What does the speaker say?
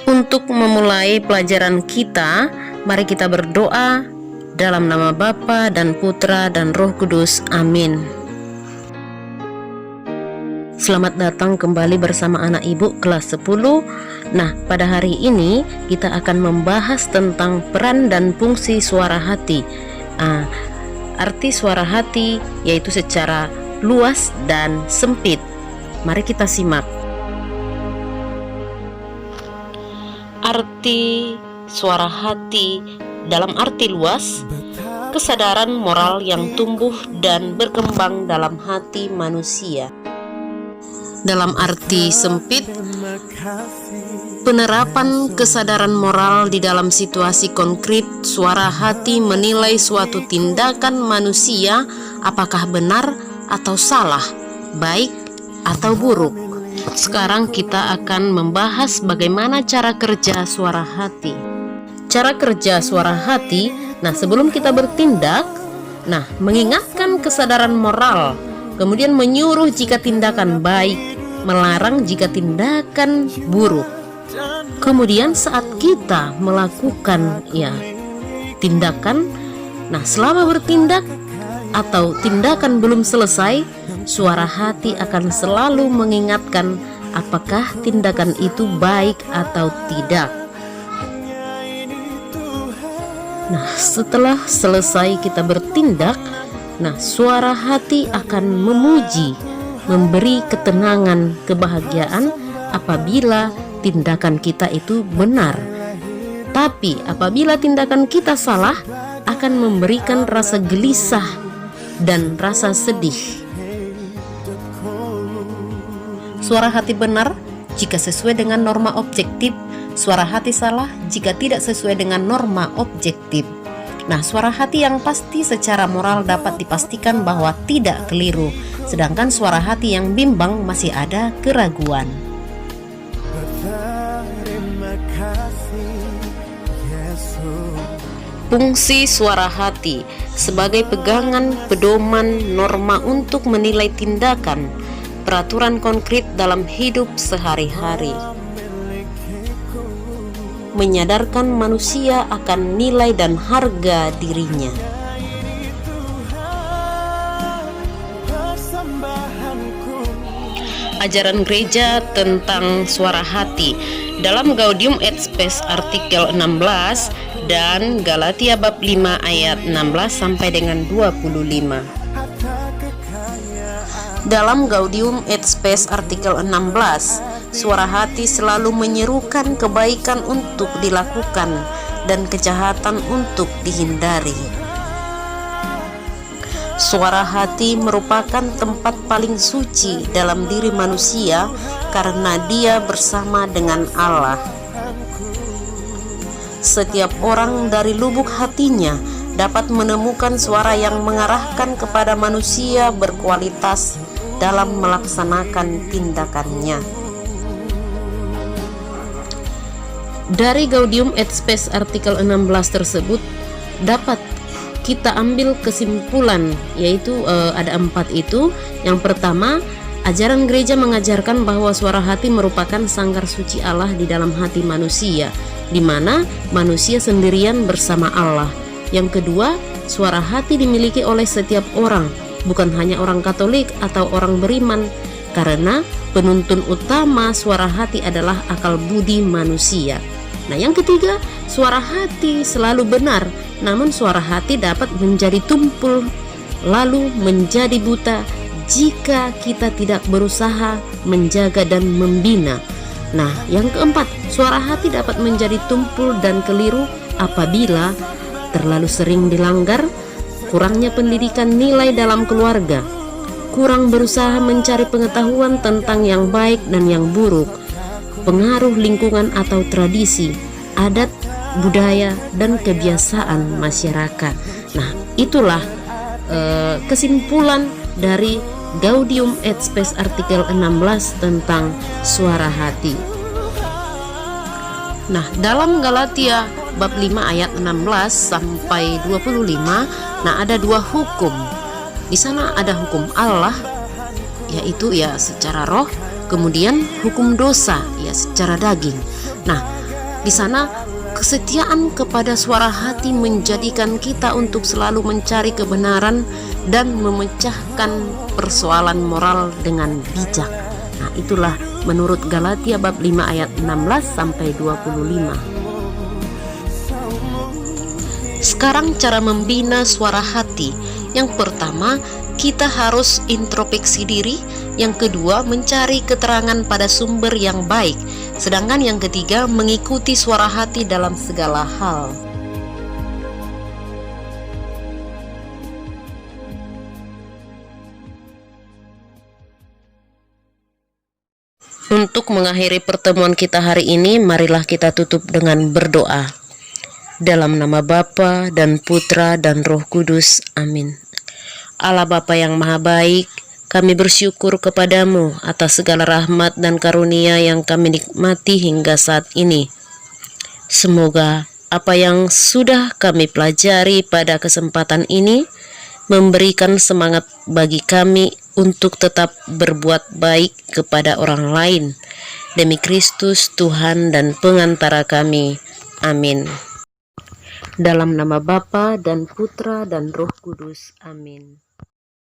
Untuk memulai pelajaran kita, mari kita berdoa dalam nama Bapa dan Putra dan Roh Kudus. Amin. Selamat datang kembali bersama anak ibu kelas 10. Nah, pada hari ini kita akan membahas tentang peran dan fungsi suara hati. Arti suara hati yaitu secara luas dan sempit. Mari kita simak. Arti suara hati dalam arti luas, kesadaran moral yang tumbuh dan berkembang dalam hati manusia. Dalam arti sempit, penerapan kesadaran moral di dalam situasi konkret. Suara hati menilai suatu tindakan manusia apakah benar atau salah, baik atau buruk. Sekarang kita akan membahas bagaimana cara kerja suara hati. Cara kerja suara hati, sebelum kita bertindak, mengingatkan kesadaran moral, kemudian menyuruh jika tindakan baik, melarang jika tindakan buruk. Kemudian saat kita melakukan tindakan, selama bertindak atau tindakan belum selesai, suara hati akan selalu mengingatkan apakah tindakan itu baik atau tidak. Setelah selesai kita bertindak, suara hati akan memuji, memberi ketenangan, kebahagiaan apabila tindakan kita itu benar. Tapi apabila tindakan kita salah, akan memberikan rasa gelisah dan rasa sedih. Suara hati benar jika sesuai dengan norma objektif, suara hati salah jika tidak sesuai dengan norma objektif. Suara hati yang pasti secara moral dapat dipastikan bahwa tidak keliru, sedangkan suara hati yang bimbang masih ada keraguan. Fungsi suara hati sebagai pegangan, pedoman, norma untuk menilai tindakan, peraturan konkret dalam hidup sehari-hari. Menyadarkan manusia akan nilai dan harga dirinya. Ajaran gereja tentang suara hati dalam Gaudium et Spes artikel 16 dan Galatia bab 5 ayat 16 sampai dengan 25. Dalam Gaudium et Spes artikel 16, suara hati selalu menyerukan kebaikan untuk dilakukan dan kejahatan untuk dihindari. Suara hati merupakan tempat paling suci dalam diri manusia karena dia bersama dengan Allah. Setiap orang dari lubuk hatinya dapat menemukan suara yang mengarahkan kepada manusia berkualitas dalam melaksanakan tindakannya. Dari Gaudium et Spes artikel 16 tersebut dapat kita ambil kesimpulan, yaitu ada 4 itu. Yang pertama, ajaran gereja mengajarkan bahwa suara hati merupakan sangkar suci Allah di dalam hati manusia, di mana manusia sendirian bersama Allah. Yang kedua, suara hati dimiliki oleh setiap orang, bukan hanya orang Katolik atau orang beriman, karena penuntun utama suara hati adalah akal budi manusia. Yang ketiga, suara hati selalu benar, namun suara hati dapat menjadi tumpul lalu menjadi buta jika kita tidak berusaha menjaga dan membina. Yang keempat, suara hati dapat menjadi tumpul dan keliru apabila terlalu sering dilanggar, kurangnya pendidikan nilai dalam keluarga, kurang berusaha mencari pengetahuan tentang yang baik dan yang buruk, pengaruh lingkungan atau tradisi, adat, budaya, dan kebiasaan masyarakat. Itulah kesimpulan dari Gaudium et Spes artikel 16 tentang suara hati. Dalam Galatia bab 5 ayat 16 sampai 25, ada 2 hukum. Di sana ada hukum Allah, yaitu secara roh, Kemudian hukum dosa ya secara daging. Nah, di sana kesetiaan kepada suara hati menjadikan kita untuk selalu mencari kebenaran dan memecahkan persoalan moral dengan bijak. Nah, itulah menurut Galatia bab 5 ayat 16 sampai 25. Sekarang cara membina suara hati. Yang pertama, kita harus introspeksi diri. Yang kedua, mencari keterangan pada sumber yang baik. Sedangkan yang ketiga, mengikuti suara hati dalam segala hal. Untuk mengakhiri pertemuan kita hari ini, marilah kita tutup dengan berdoa. Dalam nama Bapa dan Putra dan Roh Kudus. Amin. Allah Bapa yang Maha Baik, kami bersyukur kepadamu atas segala rahmat dan karunia yang kami nikmati hingga saat ini. Semoga apa yang sudah kami pelajari pada kesempatan ini memberikan semangat bagi kami untuk tetap berbuat baik kepada orang lain. Demi Kristus Tuhan dan pengantara kami. Amin. Dalam nama Bapa dan Putra dan Roh Kudus. Amin.